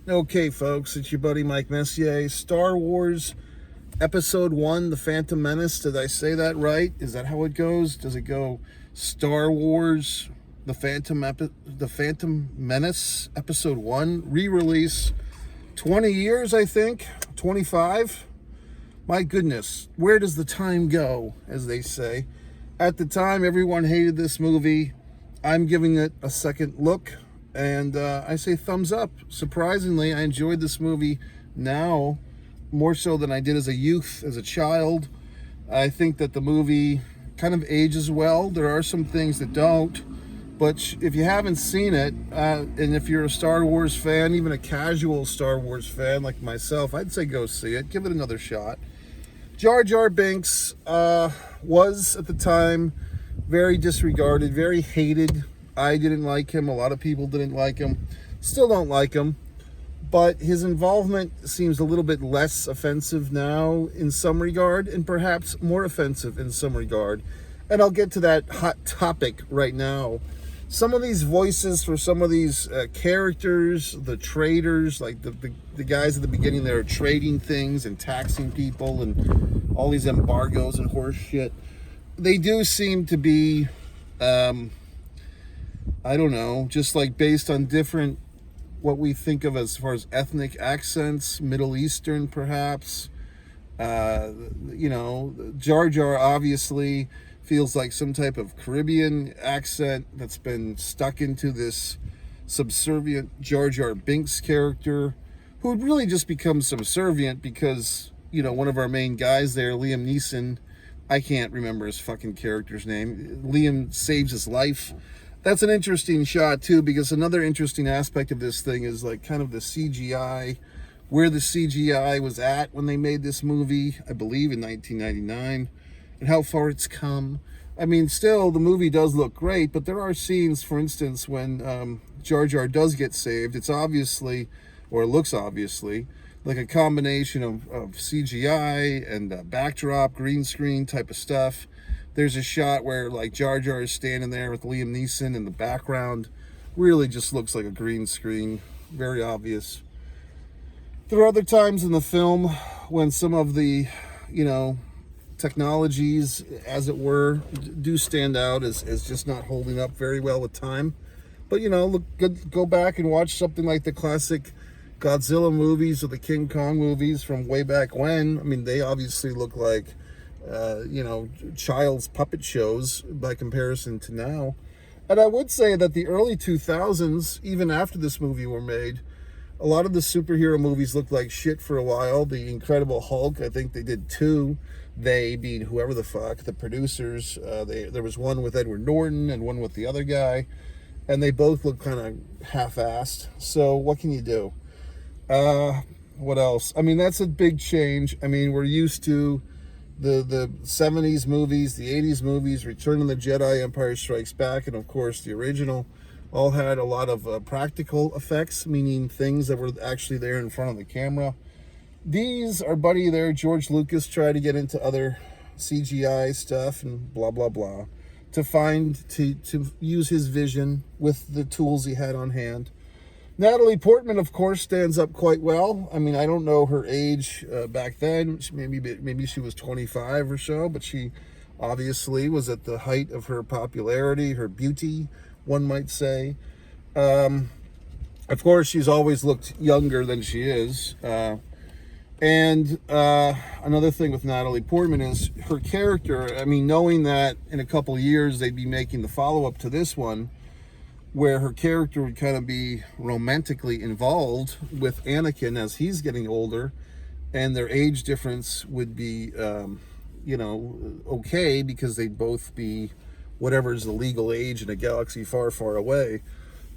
Okay, folks, it's your buddy Mike Messier. Star Wars Episode 1, The Phantom Menace. Did I say that right? Is that how it goes? Does it go Star Wars, The Phantom Menace, Episode 1, re-release, 20 years, I think, 25? My goodness, where does the time go, as they say? At the time, everyone hated this movie. I'm giving it a second look. And I say thumbs up. Surprisingly, I enjoyed this movie now more so than I did as a youth, as a child. I think that the movie kind of ages well. There are some things that don't. But if you haven't seen it, and if you're a Star Wars fan, even a casual Star Wars fan like myself, I'd say go see it. Give it another shot. Jar Jar Binks was, at the time, very disregarded, very hated. I didn't like him. A lot of people didn't like him. Still don't like him. But his involvement seems a little bit less offensive now in some regard, and perhaps more offensive in some regard. And I'll get to that hot topic right now. Some of these voices for some of these characters, the traders, like the guys at the beginning that are trading things and taxing people and all these embargoes and horse shit, they do seem to be... I don't know, just like based on different, what we think of as far as ethnic accents, Middle Eastern perhaps. Jar Jar obviously feels like some type of Caribbean accent that's been stuck into this subservient Jar Jar Binks character, who would really just become subservient because, one of our main guys there, Liam Neeson, I can't remember his fucking character's name. Liam saves his life. That's an interesting shot too, because another interesting aspect of this thing is like kind of the CGI, where the CGI was at when they made this movie, I believe in 1999, and how far it's come. I mean, still, the movie does look great, but there are scenes, for instance, when Jar Jar does get saved, it's obviously, or it looks obviously, like a combination of CGI and backdrop, green screen type of stuff. There's a shot where like Jar Jar is standing there with Liam Neeson in the background. Really just looks like a green screen. Very obvious. There are other times in the film when some of the, technologies, as it were, do stand out as just not holding up very well with time. But, go back and watch something like the classic Godzilla movies or the King Kong movies from way back when. I mean, they obviously look like child's puppet shows by comparison to now. And I would say that the early 2000s, even after this movie were made, a lot of the superhero movies looked like shit for a while. The Incredible Hulk, I think they did two. They being whoever the fuck, the producers. There was one with Edward Norton and one with the other guy. And they both looked kind of half-assed. So what can you do? What else? I mean, that's a big change. I mean, we're used to the 70s movies, the 80s movies, Return of the Jedi, Empire Strikes Back, and of course the original, all had a lot of practical effects, meaning things that were actually there in front of the camera. These, our buddy there, George Lucas, tried to get into other CGI stuff and blah, blah, blah, to use his vision with the tools he had on hand. Natalie Portman, of course, stands up quite well. I mean, I don't know her age back then. Maybe she was 25 or so, but she obviously was at the height of her popularity, her beauty, one might say. Of course, she's always looked younger than she is. And another thing with Natalie Portman is her character. I mean, knowing that in a couple of years they'd be making the follow-up to this one, where her character would kind of be romantically involved with Anakin as he's getting older, and their age difference would be, okay, because they'd both be whatever's the legal age in a galaxy far, far away.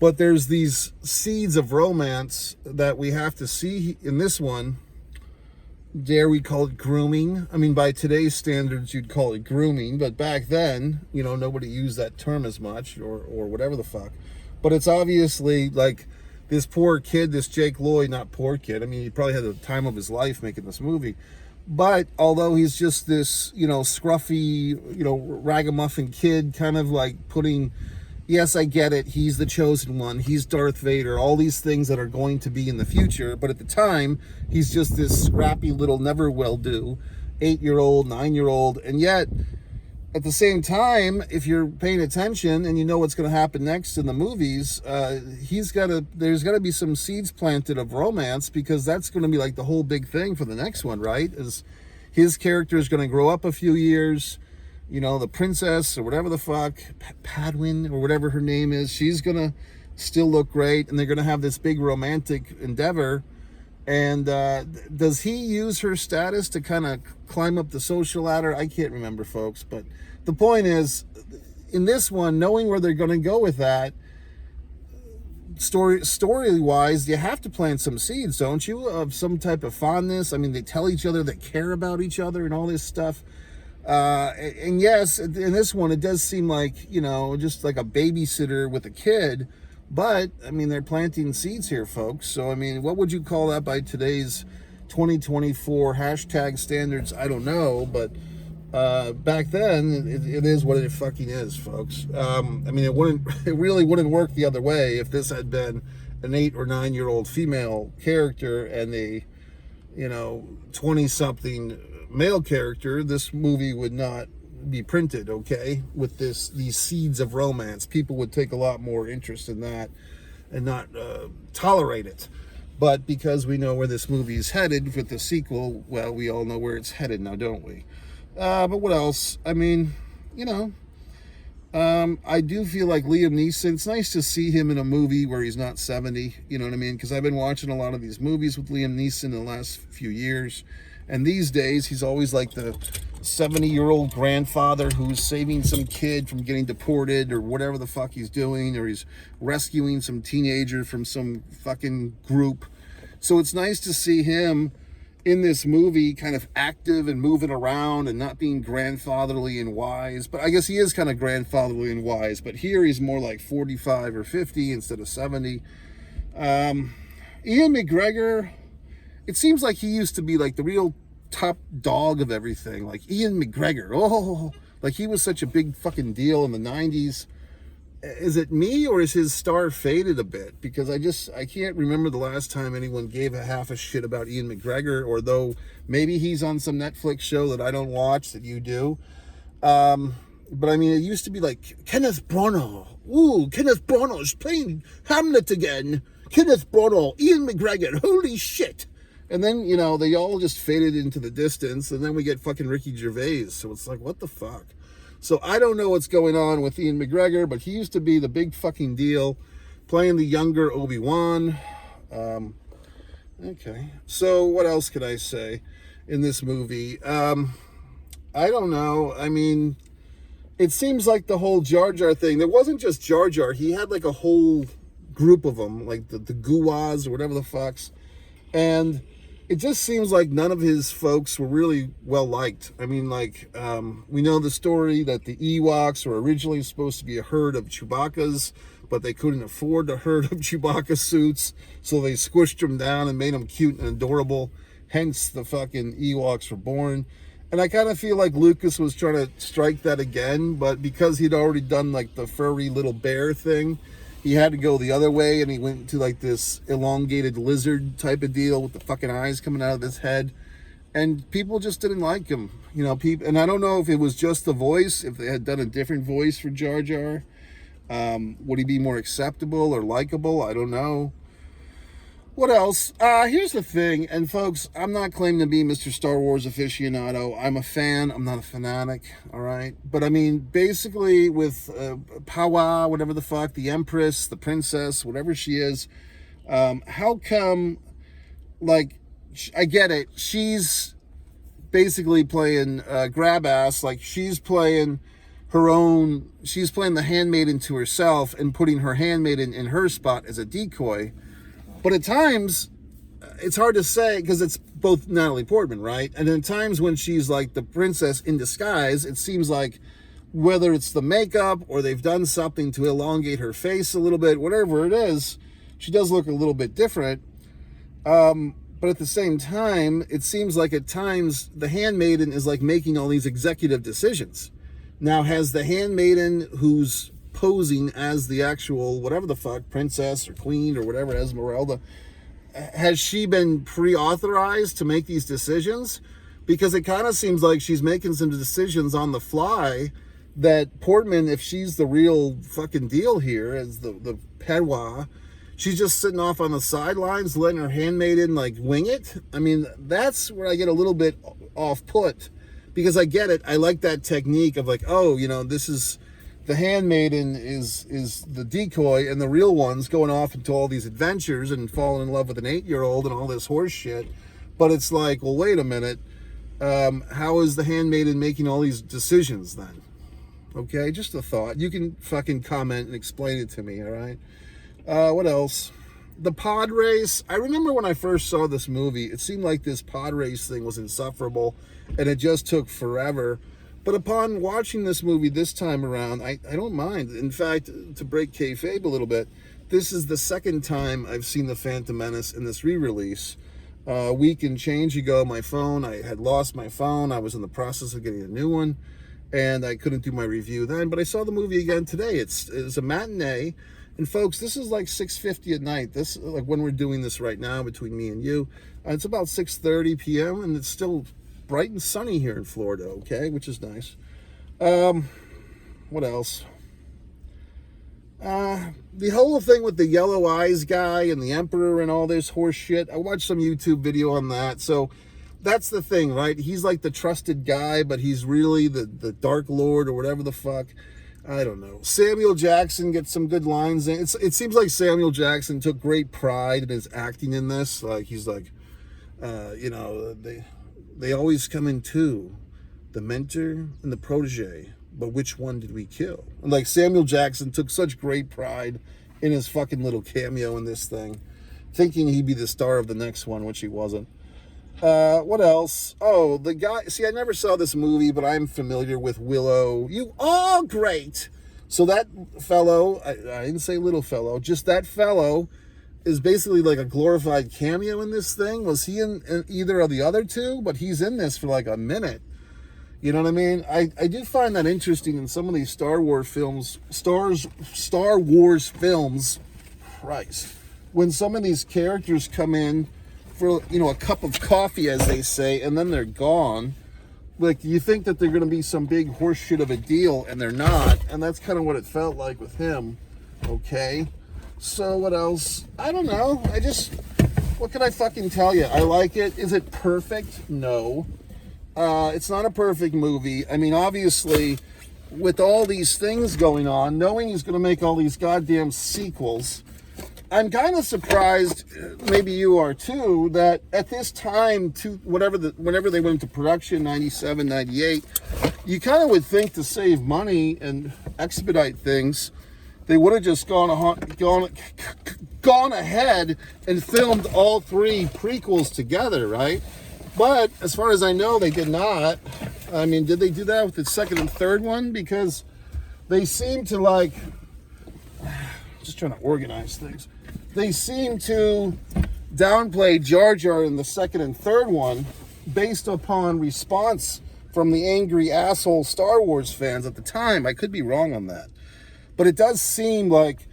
But there's these seeds of romance that we have to see in this one. Dare we call it grooming? I mean, by today's standards, you'd call it grooming, but back then, nobody used that term as much, or whatever the fuck. But it's obviously like this poor kid, this Jake Lloyd, not poor kid. I mean, he probably had the time of his life making this movie. But although he's just this, scruffy, ragamuffin kid, kind of like putting yes, I get it. He's the chosen one. He's Darth Vader. All these things that are going to be in the future. But at the time, he's just this scrappy little never-will-do 8-year-old, 9-year-old. And yet, at the same time, if you're paying attention and you know what's going to happen next in the movies, there's got to be some seeds planted of romance, because that's going to be like the whole big thing for the next one, right? Is his character is going to grow up a few years. You know, the princess or whatever the fuck, Padwin or whatever her name is, she's going to still look great, and they're going to have this big romantic endeavor. And does he use her status to kind of climb up the social ladder? I can't remember, folks. But the point is, in this one, knowing where they're going to go with that, story-wise, you have to plant some seeds, don't you? Of some type of fondness. I mean, they tell each other they care about each other and all this stuff. And yes, in this one, it does seem like, you know, just like a babysitter with a kid. But, I mean, they're planting seeds here, folks. So, I mean, what would you call that by today's 2024 hashtag standards? I don't know. But back then, it is what it fucking is, folks. I mean, it really wouldn't work the other way if this had been an 8 or 9-year-old female character and a, you know, 20-something male character. This movie would not be printed, okay, with these seeds of romance. People would take a lot more interest in that and not tolerate it. But because we know where this movie is headed with the sequel, well, we all know where it's headed now, don't we? But what else? I mean, you know, I do feel like Liam Neeson, it's nice to see him in a movie where he's not 70, you know what I mean? Because I've been watching a lot of these movies with Liam Neeson in the last few years. And these days, he's always like the 70-year-old grandfather who's saving some kid from getting deported or whatever the fuck he's doing, or he's rescuing some teenager from some fucking group. So it's nice to see him in this movie kind of active and moving around and not being grandfatherly and wise. But I guess he is kind of grandfatherly and wise. But here he's more like 45 or 50 instead of 70. Ian McGregor... It seems like he used to be like the real top dog of everything. Like Ian McGregor. Oh, like he was such a big fucking deal in the 90s. Is it me, or is his star faded a bit? Because I can't remember the last time anyone gave a half a shit about Ian McGregor, or though maybe he's on some Netflix show that I don't watch that you do. But I mean, it used to be like Kenneth Branagh. Ooh, Kenneth Branagh's playing Hamlet again. Kenneth Branagh, Ian McGregor, holy shit. And then, you know, they all just faded into the distance, and then we get fucking Ricky Gervais. So it's like, what the fuck? So I don't know what's going on with Ian McGregor, but he used to be the big fucking deal, playing the younger Obi-Wan. Okay. So what else could I say in this movie? I don't know. I mean, it seems like the whole Jar Jar thing, there wasn't just Jar Jar. He had like a whole group of them, like the Guwas or whatever the fucks. And it just seems like none of his folks were really well liked. I mean, like, we know the story that the Ewoks were originally supposed to be a herd of Chewbacca's, but they couldn't afford a herd of Chewbacca suits, so they squished them down and made them cute and adorable. Hence, the fucking Ewoks were born. And I kind of feel like Lucas was trying to strike that again, but because he'd already done, like, the furry little bear thing, he had to go the other way, and he went to like this elongated lizard type of deal with the fucking eyes coming out of his head. And people just didn't like him. You know, and I don't know if it was just the voice, if they had done a different voice for Jar Jar. Would he be more acceptable or likable? I don't know. What else? Here's the thing, and folks, I'm not claiming to be Mr. Star Wars aficionado. I'm a fan. I'm not a fanatic, all right? But, I mean, basically with Pawa, whatever the fuck, the Empress, the Princess, whatever she is, how come, like, I get it, she's basically playing grab ass, like she's playing her own, she's playing the handmaiden to herself and putting her handmaiden in her spot as a decoy. But at times, it's hard to say, because it's both Natalie Portman, right? And at times when she's like the princess in disguise, it seems like whether it's the makeup or they've done something to elongate her face a little bit, whatever it is, she does look a little bit different. But at the same time, it seems like at times the handmaiden is like making all these executive decisions. Now, has the handmaiden who's posing as the actual whatever the fuck princess or queen or whatever, Esmeralda, has she been pre-authorized to make these decisions? Because it kind of seems like she's making some decisions on the fly that Portman, if she's the real fucking deal here as the Pedwa, she's just sitting off on the sidelines letting her handmaiden like wing it. I mean, that's where I get a little bit off put, because I get it. I like that technique of like, oh, you know, this is the handmaiden is the decoy, and the real one's going off into all these adventures and falling in love with an 8-year-old and all this horse shit. But it's like, well, wait a minute. How is the handmaiden making all these decisions then? Okay, just a thought. You can fucking comment and explain it to me, all right? What else? The pod race. I remember when I first saw this movie, it seemed like this pod race thing was insufferable, and it just took forever. But upon watching this movie this time around, I don't mind. In fact, to break kayfabe a little bit, this is the second time I've seen The Phantom Menace in this re-release. A week and change ago, I had lost my phone. I was in the process of getting a new one, and I couldn't do my review then. But I saw the movie again today. It's a matinee. And folks, this is like 6:50 at night. This, like when we're doing this right now between me and you, it's about 6:30 p.m. and it's still bright and sunny here in Florida, okay, which is nice. What else? The whole thing with the yellow eyes guy and the emperor and all this horse shit. I watched some YouTube video on that. So that's the thing, right? He's like the trusted guy, but he's really the Dark Lord or whatever the fuck. I don't know. Samuel Jackson gets some good lines in. It seems like Samuel Jackson took great pride in his acting in this. Like, he's like, you know, they always come in two, the mentor and the protege. But which one did we kill? And like Samuel Jackson took such great pride in his fucking little cameo in this thing, thinking he'd be the star of the next one, which he wasn't. What else? Oh, the guy. See, I never saw this movie, but I'm familiar with Willow. Great. So that fellow, I didn't say little fellow, just that fellow is basically like a glorified cameo in this thing. Was he in either of the other two? But he's in this for like a minute. You know what I mean? I do find that interesting in some of these Star Wars films. Christ. When some of these characters come in for, you know, a cup of coffee, as they say, and then they're gone. Like, you think that they're going to be some big horseshit of a deal, and they're not. And that's kind of what it felt like with him. Okay? So, what else? I don't know. What can I fucking tell you? I like it. Is it perfect? No. It's not a perfect movie. I mean, obviously, with all these things going on, knowing he's going to make all these goddamn sequels, I'm kind of surprised, maybe you are too, that at this time, whenever they went into production, 97, 98, you kind of would think to save money and expedite things, they would have just gone ahead and filmed all three prequels together, right? But as far as I know, they did not. I mean, did they do that with the second and third one? Because they seem to like, just trying to organize things. They seem to downplay Jar Jar in the second and third one based upon response from the angry asshole Star Wars fans at the time. I could be wrong on that. But it does seem like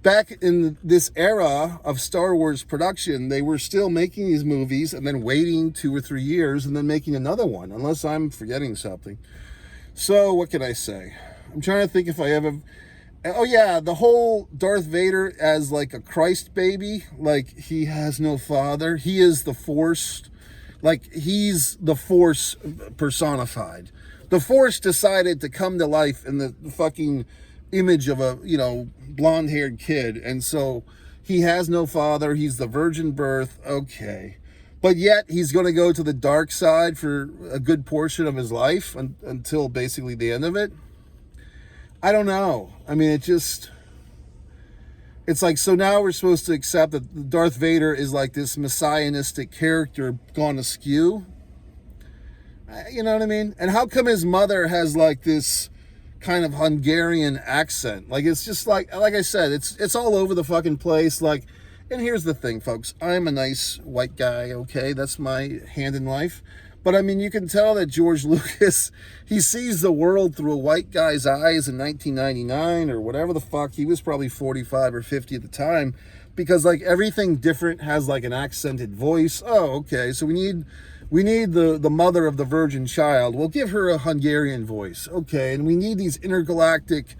back in this era of Star Wars production, they were still making these movies and then waiting 2 or 3 years and then making another one, unless I'm forgetting something. So what can I say? I'm trying to think if I ever... Oh yeah, the whole Darth Vader as like a Christ baby, like he has no father. He is the Force, like he's the Force personified. The Force decided to come to life in the fucking image of a, you know, blonde-haired kid. And so he has no father. He's the virgin birth. Okay. But yet he's going to go to the dark side for a good portion of his life until basically the end of it. I don't know. I mean, it's like, so now we're supposed to accept that Darth Vader is like this messianistic character gone askew. You know what I mean? And how come his mother has like this kind of Hungarian accent? Like, it's just like I said, it's all over the fucking place. Like, and here's the thing, folks. I'm a nice white guy, okay? That's my hand in life. But I mean, you can tell that George Lucas, he sees the world through a white guy's eyes in 1999 or whatever the fuck. He was probably 45 or 50 at the time, because like everything different has like an accented voice. Oh, okay, so we need the mother of the virgin child. We'll give her a Hungarian voice. Okay, and we need these intergalactic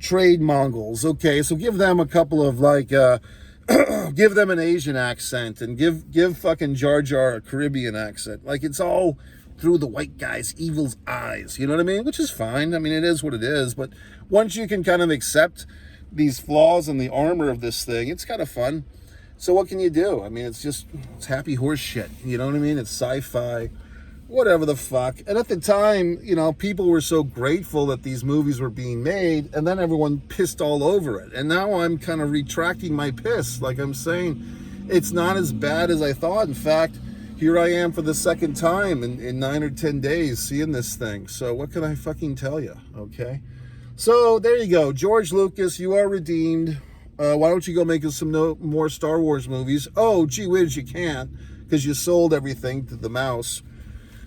trade Mongols. Okay, so give them a couple of like give them an Asian accent, and give fucking Jar Jar a Caribbean accent. Like, it's all through the white guy's evil's eyes, you know what I mean? Which is fine. I mean, it is what it is. But once you can kind of accept these flaws in the armor of this thing, it's kind of fun. So what can you do? I mean, it's happy horse shit. You know what I mean? It's sci-fi, whatever the fuck. And at the time, you know, people were so grateful that these movies were being made, and then everyone pissed all over it. And now I'm kind of retracting my piss. Like I'm saying, it's not as bad as I thought. In fact, here I am for the second time in 9 or 10 days seeing this thing. So what can I fucking tell you? Okay. So there you go. George Lucas, you are redeemed. Why don't you go make us some more Star Wars movies? Oh, gee whiz, you can't, because you sold everything to the mouse.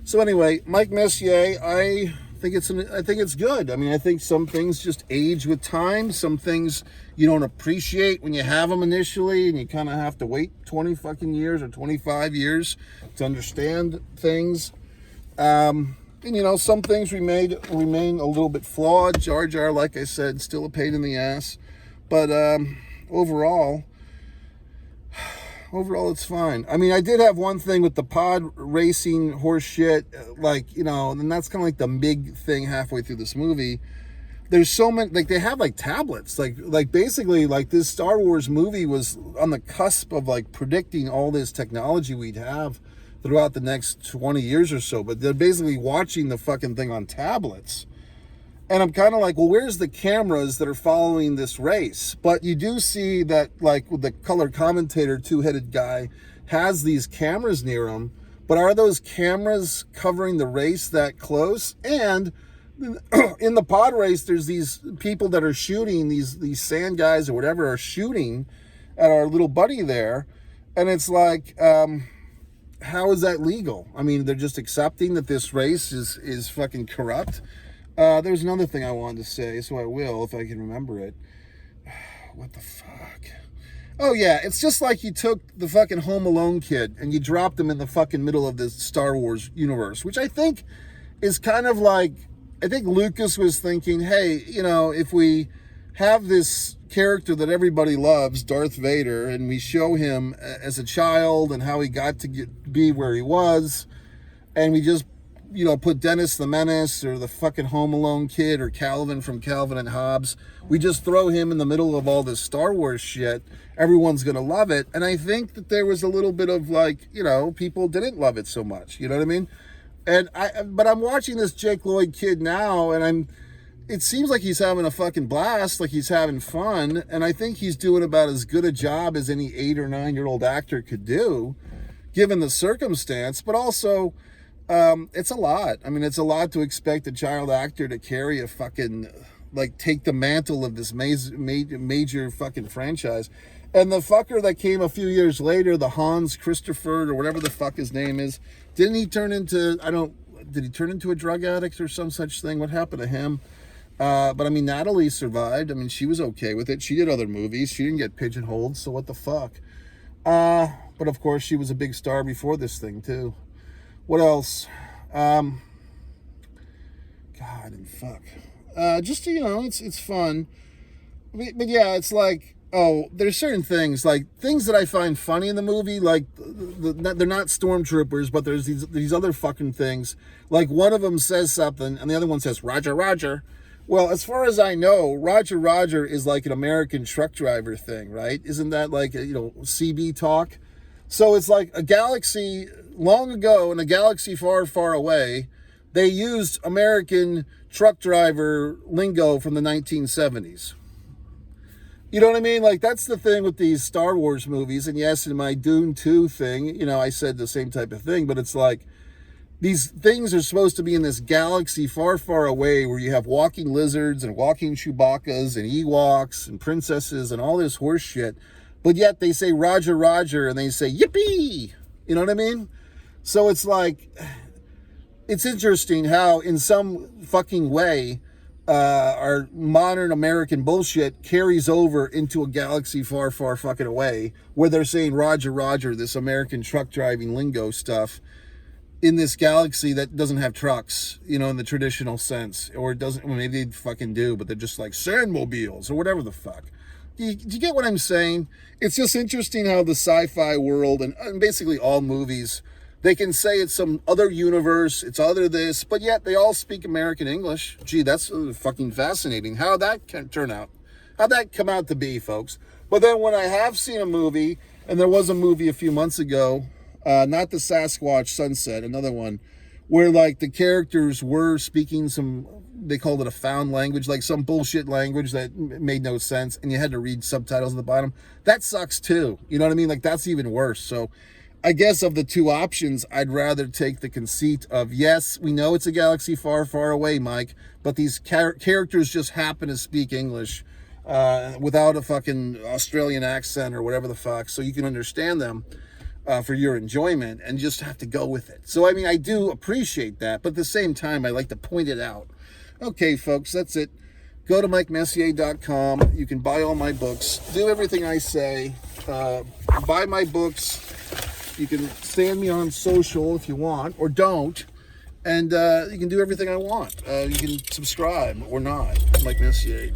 So anyway, Mike Messier, I think it's good. I mean, I think some things just age with time. Some things you don't appreciate when you have them initially, and you kind of have to wait 20 fucking years or 25 years to understand things. And you know, some things remain a little bit flawed. Jar Jar, like I said, still a pain in the ass. But overall, it's fine. I mean, I did have one thing with the pod racing horse shit, like, you know, and that's kind of like the big thing halfway through this movie. There's so many, like, they have like tablets, like basically, like, this Star Wars movie was on the cusp of like predicting all this technology we'd have throughout the next 20 years or so. But they're basically watching the fucking thing on tablets. And I'm kind of like, well, where's the cameras that are following this race? But you do see that, like, the color commentator, two-headed guy, has these cameras near him. But are those cameras covering the race that close? And in the pod race, there's these people that are shooting, these sand guys or whatever are shooting at our little buddy there. And it's like, how is that legal? I mean, they're just accepting that this race is fucking corrupt. There's another thing I wanted to say, so I will if I can remember it. What the fuck? Oh yeah, it's just like you took the fucking Home Alone kid and you dropped him in the fucking middle of the Star Wars universe, which I think is kind of like, I think Lucas was thinking, hey, you know, if we have this character that everybody loves, Darth Vader, and we show him as a child and how he got to be where he was, and we just, you know, put Dennis the Menace or the fucking Home Alone kid or Calvin from Calvin and Hobbes, we just throw him in the middle of all this Star Wars shit, everyone's gonna love it. And I think that there was a little bit of like, you know, people didn't love it so much, you know what I mean? But I'm watching this Jake Lloyd kid now, and it seems like he's having a fucking blast, like he's having fun, and I think he's doing about as good a job as any 8 or 9-year-old actor could do, given the circumstance. But also, it's a lot. I mean, it's a lot to expect a child actor to carry a fucking, like, take the mantle of this major fucking franchise. And the fucker that came a few years later, the Hans Christopher or whatever the fuck his name is, didn't he turn into, did he turn into a drug addict or some such thing? What happened to him? But I mean, Natalie survived. I mean, she was okay with it. She did other movies. She didn't get pigeonholed, so what the fuck? But of course, she was a big star before this thing, too. What else? God and fuck. Just, you know, it's fun. But yeah, it's like, oh, there's certain things, like things that I find funny in the movie, like they're not stormtroopers, but there's these other fucking things. Like one of them says something and the other one says, Roger, Roger. Well, as far as I know, Roger, Roger is like an American truck driver thing, right? Isn't that like, you know, CB talk? So it's like a galaxy long ago in a galaxy far, far away, they used American truck driver lingo from the 1970s. You know what I mean? Like, that's the thing with these Star Wars movies. And yes, in my Dune 2 thing, you know, I said the same type of thing, but it's like, these things are supposed to be in this galaxy far, far away where you have walking lizards and walking Chewbacca's and Ewoks and princesses and all this horse shit. But yet they say Roger, Roger, and they say yippee. You know what I mean? So it's like, it's interesting how in some fucking way our modern American bullshit carries over into a galaxy far, far fucking away, where they're saying Roger, Roger, this American truck driving lingo stuff in this galaxy that doesn't have trucks, you know, in the traditional sense, or it doesn't, well, maybe they fucking do, but they're just like sandmobiles or whatever the fuck. Do you get what I'm saying? It's just interesting how the sci-fi world and basically all movies, they can say it's some other universe, it's other this, but yet they all speak American English. Gee, that's fucking fascinating. How that can turn out. How'd that come out to be, folks? But then when I have seen a movie, and there was a movie a few months ago, not the Sasquatch Sunset, another one, where like the characters were speaking some, they called it a found language, like some bullshit language that made no sense, and you had to read subtitles at the bottom. That sucks too. You know what I mean? Like that's even worse. So I guess of the two options, I'd rather take the conceit of, yes, we know it's a galaxy far, far away, Mike, but these characters just happen to speak English without a fucking Australian accent or whatever the fuck, so you can understand them for your enjoyment and just have to go with it. So, I mean, I do appreciate that, but at the same time, I like to point it out. Okay, folks, that's it. Go to MikeMessier.com. You can buy all my books. Do everything I say. Buy my books. You can stand me on social if you want, or don't. And you can do everything I want. You can subscribe or not. Mike Messier.